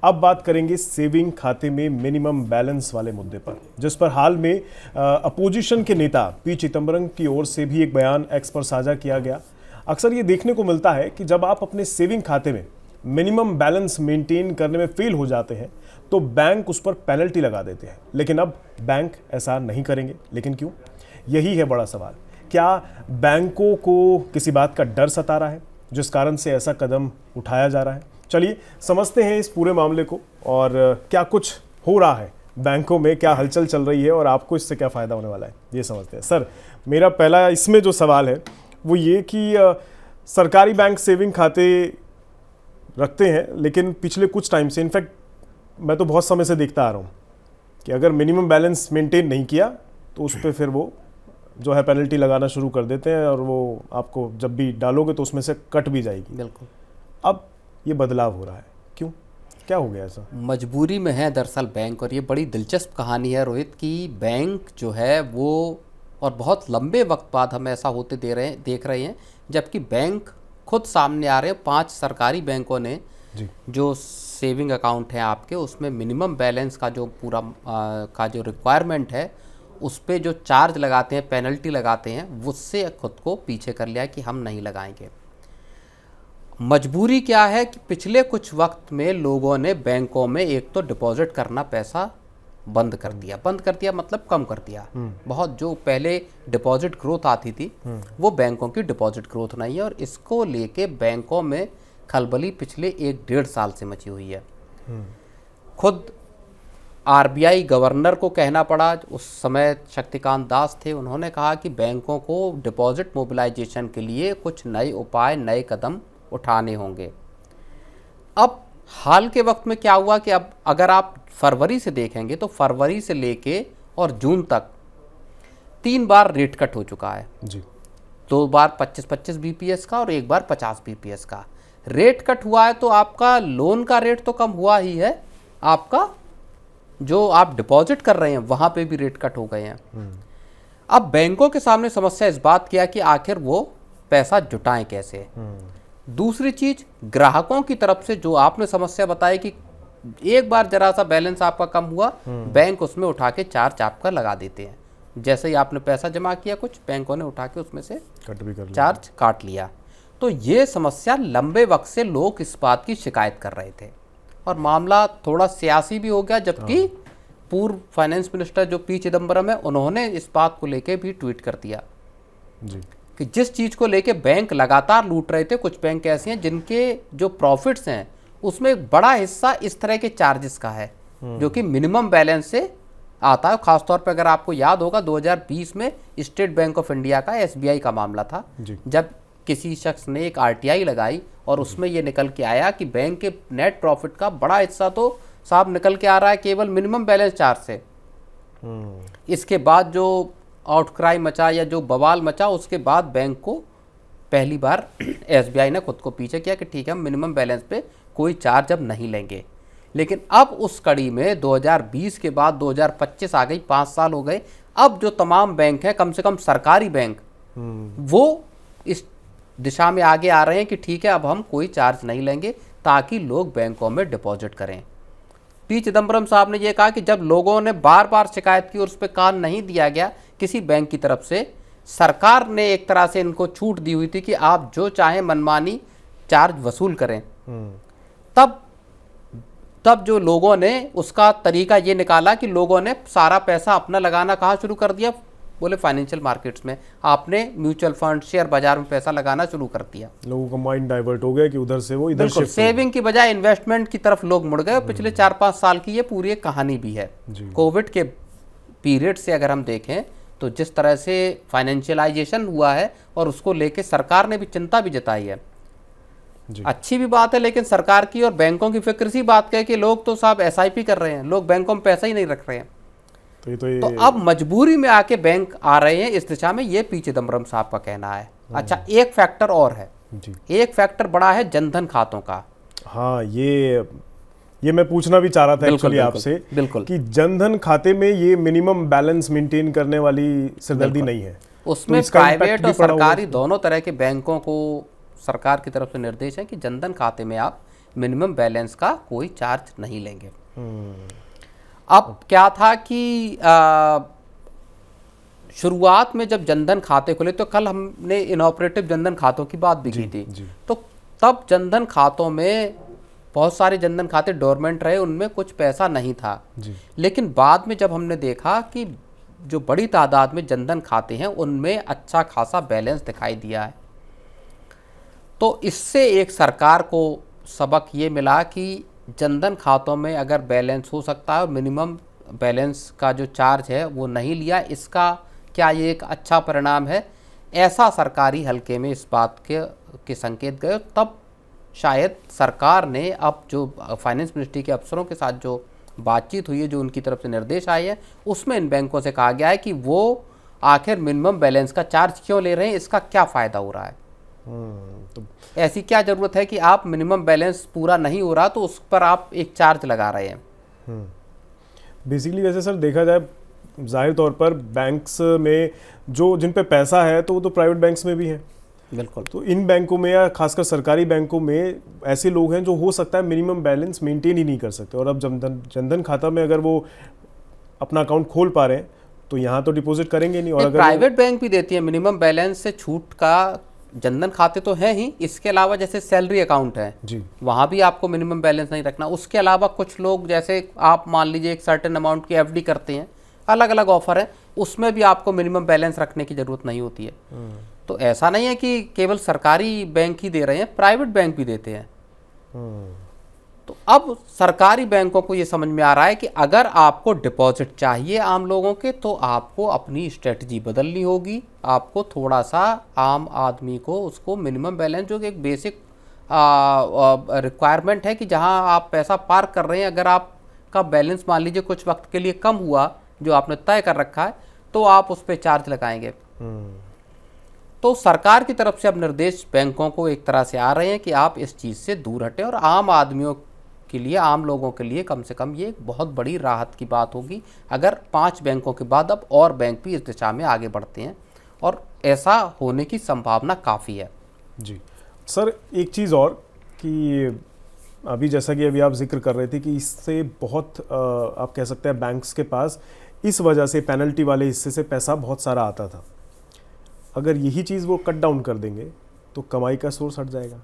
अब बात करेंगे सेविंग खाते में मिनिमम बैलेंस वाले मुद्दे पर, जिस पर हाल में अपोजिशन के नेता पी चिदम्बरम की ओर से भी एक बयान एक्स पर साझा किया गया। अक्सर ये देखने को मिलता है कि जब आप अपने सेविंग खाते में मिनिमम बैलेंस मेंटेन करने में फेल हो जाते हैं तो बैंक उस पर पेनल्टी लगा देते हैं, लेकिन अब बैंक ऐसा नहीं करेंगे। लेकिन क्यों? यही है बड़ा सवाल। क्या बैंकों को किसी बात का डर सता रहा है जिस कारण से ऐसा कदम उठाया जा रहा है? चलिए समझते हैं इस पूरे मामले को और क्या कुछ हो रहा है बैंकों में, क्या हलचल चल रही है और आपको इससे क्या फ़ायदा होने वाला है, ये समझते हैं। सर, मेरा पहला इसमें जो सवाल है वो ये कि सरकारी बैंक सेविंग खाते रखते हैं, लेकिन पिछले कुछ टाइम से, इनफैक्ट मैं तो बहुत समय से देखता आ रहा हूँ कि अगर मिनिमम बैलेंस मेंटेन नहीं किया तो उस पर फिर वो जो है पेनल्टी लगाना शुरू कर देते हैं और वो आपको जब भी डालोगे तो उसमें से कट भी जाएगी। बिल्कुल। अब ये बदलाव हो रहा है, क्यों? क्या हो गया ऐसा? मजबूरी में है दरअसल बैंक, और ये बड़ी दिलचस्प कहानी है रोहित की। बैंक जो है वो, और बहुत लंबे वक्त बाद हम ऐसा होते देख रहे हैं, जबकि बैंक खुद सामने आ रहे हैं। 5 सरकारी बैंकों ने जो सेविंग अकाउंट है आपके, उसमें मिनिमम बैलेंस का जो पूरा का जो रिक्वायरमेंट है, उस पर जो चार्ज लगाते हैं, पेनल्टी लगाते हैं, उससे खुद को पीछे कर लिया कि हम नहीं लगाएंगे। मजबूरी क्या है कि पिछले कुछ वक्त में लोगों ने बैंकों में एक तो डिपॉजिट करना पैसा बंद कर दिया मतलब कम कर दिया। बहुत जो पहले डिपॉजिट ग्रोथ आती थी वो बैंकों की डिपॉजिट ग्रोथ नहीं है, और इसको लेके बैंकों में खलबली पिछले 1-1.5 साल से मची हुई है। खुद आरबीआई गवर्नर को कहना पड़ा, उस समय शक्तिकांत दास थे, उन्होंने कहा कि बैंकों को डिपॉजिट मोबिलाइजेशन के लिए कुछ नए उपाय, नए कदम उठाने होंगे। अब हाल के वक्त में क्या हुआ कि अब अगर आप फरवरी से देखेंगे तो फरवरी से लेके और जून तक 3 बार रेट कट हो चुका है जी। 2 बार 25-25 बीपीएस का और 1 बार 50 बीपीएस का रेट कट हुआ है। तो आपका लोन का रेट तो कम हुआ ही है, आपका जो आप डिपॉजिट कर रहे हैं वहां पे भी रेट कट हो गए हैं। अब बैंकों के सामने समस्या इस बात की है कि आखिर वो पैसा जुटाएं कैसे। दूसरी चीज, ग्राहकों की तरफ से जो आपने समस्या बताई कि एक बार जरा सा बैलेंस आपका कम हुआ, बैंक उसमें उठा के चार्ज आपका लगा देते हैं। जैसे ही आपने पैसा जमा किया, कुछ बैंकों ने उठा के उसमें से कट भी कर चार्ज काट लिया। तो ये समस्या लंबे वक्त से लोग इस बात की शिकायत कर रहे थे, और मामला थोड़ा सियासी भी हो गया। जबकि पूर्व फाइनेंस मिनिस्टर जो पी चिदम्बरम है, उन्होंने इस बात को लेके भी ट्वीट कर दिया जी कि जिस चीज को लेके बैंक लगातार लूट रहे थे, कुछ बैंक ऐसे हैं जिनके जो प्रॉफिट्स हैं उसमें एक बड़ा हिस्सा इस तरह के चार्जेस का है जो कि मिनिमम बैलेंस से आता है। खासतौर पर अगर आपको याद होगा 2020 में स्टेट बैंक ऑफ इंडिया का, एसबीआई का मामला था, जब किसी शख्स ने एक आरटीआई लगाई और उसमें यह निकल के आया कि बैंक के नेट प्रॉफिट का बड़ा हिस्सा तो साहब निकल के आ रहा है केवल मिनिमम बैलेंस चार्ज से। इसके बाद जो आउटक्राई मचा या जो बवाल मचा, उसके बाद बैंक को पहली बार एसबीआई ने खुद को पीछे किया कि ठीक है, हम मिनिमम बैलेंस पे कोई चार्ज अब नहीं लेंगे। लेकिन अब उस कड़ी में 2020 के बाद 2025 आ गई, 5 साल हो गए। अब जो तमाम बैंक हैं, कम से कम सरकारी बैंक, वो इस दिशा में आगे आ रहे हैं कि ठीक है, अब हम कोई चार्ज नहीं लेंगे ताकि लोग बैंकों में डिपॉजिट करें। पी चिदम्बरम साहब ने यह कहा कि जब लोगों ने बार बार शिकायत की और उस पर कान नहीं दिया गया किसी बैंक की तरफ से, सरकार ने एक तरह से इनको छूट दी हुई थी कि आप जो चाहें मनमानी चार्ज वसूल करें। तब जो लोगों ने उसका तरीका ये निकाला कि लोगों ने सारा पैसा अपना लगाना कहाँ शुरू कर दिया, बोले फाइनेंशियल मार्केट्स में। आपने म्यूचुअल फंड, शेयर बाजार में पैसा लगाना शुरू कर दिया। लोगों का माइंड डाइवर्ट हो गया कि उधर से वो इधर शिफ्ट, सेविंग की बजाय इन्वेस्टमेंट की तरफ लोग मुड़ गए। पिछले 4-5 साल की ये पूरी एक कहानी भी है। कोविड के पीरियड से अगर हम देखें तो जिस तरह से फाइनेंशियलाइजेशन हुआ है और उसको लेके सरकार ने भी चिंता भी जताई है, अच्छी भी बात है। लेकिन सरकार की और बैंकों की फिक्र सी बात है कि लोग तो साहब एसआईपी कर रहे हैं, लोग बैंकों में पैसा ही नहीं रख रहे हैं। तो अब मजबूरी में आके बैंक आ रहे हैं इस दिशा में, ये पी चिदम्बरम साहब का कहना है। अच्छा, एक फैक्टर और है जी। एक फैक्टर बड़ा है जनधन खातों का। हाँ, ये मैं पूछना भी चाह रहा था एक्चुअली आपसे, बिल्कुल, कि जनधन खाते में ये मिनिमम बैलेंस मेंटेन करने वाली सिरदर्दी नहीं है। उसमें तो प्राइवेट और सरकारी दोनों तरह के बैंकों को सरकार की तरफ से निर्देश है कि जनधन खाते में आप मिनिमम बैलेंस का कोई चार्ज नहीं लेंगे। अब क्या था कि शुरुआत में जब जनधन खाते खुले, तो कल हमने इनऑपरेटिव जनधन खातों की बात भी की थी, तो तब जनधन खातों में बहुत सारे जनधन खाते डोरमेंट रहे, उनमें कुछ पैसा नहीं था जी। लेकिन बाद में जब हमने देखा कि जो बड़ी तादाद में जनधन खाते हैं उनमें अच्छा खासा बैलेंस दिखाई दिया है, तो इससे एक सरकार को सबक ये मिला कि जनधन खातों में अगर बैलेंस हो सकता है और मिनिमम बैलेंस का जो चार्ज है वो नहीं लिया, इसका क्या ये एक अच्छा परिणाम है? ऐसा सरकारी हलके में इस बात के संकेत गए। तब शायद सरकार ने अब जो फाइनेंस मिनिस्ट्री के अफसरों के साथ जो बातचीत हुई है, जो उनकी तरफ से निर्देश आए हैं, उसमें इन बैंकों से कहा गया है कि वो आखिर मिनिमम बैलेंस का चार्ज क्यों ले रहे हैं, इसका क्या फ़ायदा हो रहा है, तो ऐसी क्या ज़रूरत है कि आप मिनिमम बैलेंस पूरा नहीं हो रहा तो उस पर आप एक चार्ज लगा रहे हैं। बेसिकली वैसे सर देखा जाए, जाहिर तौर पर बैंक्स में जो जिन पे पैसा है तो वो तो प्राइवेट बैंक्स में भी है, बिल्कुल। तो इन बैंकों में या खासकर सरकारी बैंकों में ऐसे लोग हैं जो हो सकता है मिनिमम बैलेंस मेंटेन ही नहीं कर सकते, और अब जनधन खाता में अगर वो अपना अकाउंट खोल पा रहे हैं तो यहाँ तो डिपॉजिट करेंगे नहीं। और अगर प्राइवेट बैंक भी देती है मिनिमम बैलेंस से छूट का, जनधन खाते तो हैं ही, इसके अलावा जैसे सैलरी अकाउंट है जी, वहाँ भी आपको मिनिमम बैलेंस नहीं रखना। उसके अलावा कुछ लोग जैसे आप मान लीजिए एक सर्टेन अमाउंट की एफडी करते हैं, अलग अलग ऑफर है, उसमें भी आपको मिनिमम बैलेंस रखने की ज़रूरत नहीं होती है। तो ऐसा नहीं है कि केवल सरकारी बैंक ही दे रहे हैं, प्राइवेट बैंक भी देते हैं। तो अब सरकारी बैंकों को ये समझ में आ रहा है कि अगर आपको डिपॉजिट चाहिए आम लोगों के, तो आपको अपनी स्ट्रेटजी बदलनी होगी। आपको थोड़ा सा आम आदमी को उसको मिनिमम बैलेंस, जो कि एक बेसिक रिक्वायरमेंट है कि जहां आप पैसा पार्क कर रहे हैं, अगर आपका बैलेंस मान लीजिए कुछ वक्त के लिए कम हुआ जो आपने तय कर रखा है, तो आप उस पर चार्ज लगाएंगे। तो सरकार की तरफ से अब निर्देश बैंकों को एक तरह से आ रहे हैं कि आप इस चीज़ से दूर हटें, और आम आदमियों के लिए, आम लोगों के लिए कम से कम ये एक बहुत बड़ी राहत की बात होगी अगर 5 बैंकों के बाद अब और बैंक भी इस दिशा में आगे बढ़ते हैं, और ऐसा होने की संभावना काफ़ी है। जी सर, एक चीज़ और कि अभी जैसा कि अभी आप जिक्र कर रहे थे कि इससे बहुत आप कह सकते हैं बैंक्स के पास इस वजह से पेनल्टी वाले हिस्से से पैसा बहुत सारा आता था, अगर यही चीज़ वो कट डाउन कर देंगे तो कमाई का सोर्स हट जाएगा,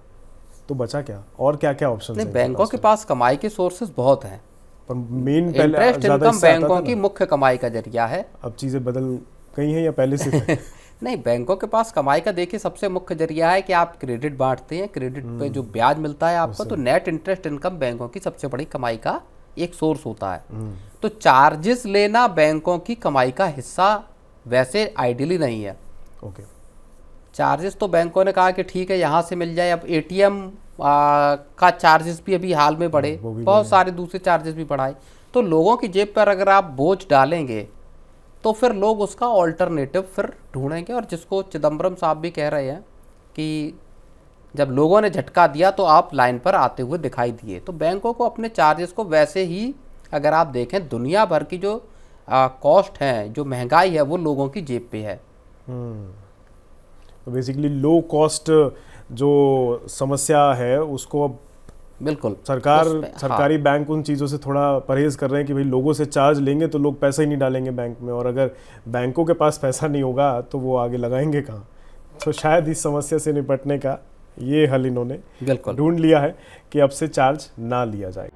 तो बचा क्या? और क्या क्या ऑप्शन हैं? बैंकों के पास कमाई के सोर्सेज बहुत हैं, पर मेन इंटरेस्ट इनकम बैंकों की मुख्य कमाई का जरिया है। अब चीज़ें बदल गई हैं या पहले से थे? नहीं, बैंकों के पास कमाई का देखिए सबसे मुख्य जरिया है कि आप क्रेडिट बांटते हैं, क्रेडिट पे जो ब्याज मिलता है आपको, तो नेट इंटरेस्ट इनकम बैंकों की सबसे बड़ी कमाई का एक सोर्स होता है। तो चार्जेस लेना बैंकों की कमाई का हिस्सा वैसे आइडियली नहीं है। ओके, चार्जेस तो बैंकों ने कहा कि ठीक है यहाँ से मिल जाए। अब एटीएम का चार्जेस भी अभी हाल में बढ़े, बहुत सारे दूसरे चार्जेस भी बढ़ाए, तो लोगों की जेब पर अगर आप बोझ डालेंगे तो फिर लोग उसका ऑल्टरनेटिव फिर ढूंढेंगे। और जिसको चिदम्बरम साहब भी कह रहे हैं कि जब लोगों ने झटका दिया तो आप लाइन पर आते हुए दिखाई दिए। तो बैंकों को अपने चार्जेस को वैसे ही, अगर आप देखें दुनिया भर की जो कॉस्ट है, जो महंगाई है, वो लोगों की जेब पे है। तो बेसिकली लो कॉस्ट जो समस्या है उसको अब बिल्कुल सरकारी बैंक उन चीज़ों से थोड़ा परहेज कर रहे हैं कि भाई लोगों से चार्ज लेंगे तो लोग पैसा ही नहीं डालेंगे बैंक में, और अगर बैंकों के पास पैसा नहीं होगा तो वो आगे लगाएंगे कहाँ। तो शायद इस समस्या से निपटने का ये हल इन्होंने बिल्कुल ढूंढ लिया है कि अब से चार्ज ना लिया जाए।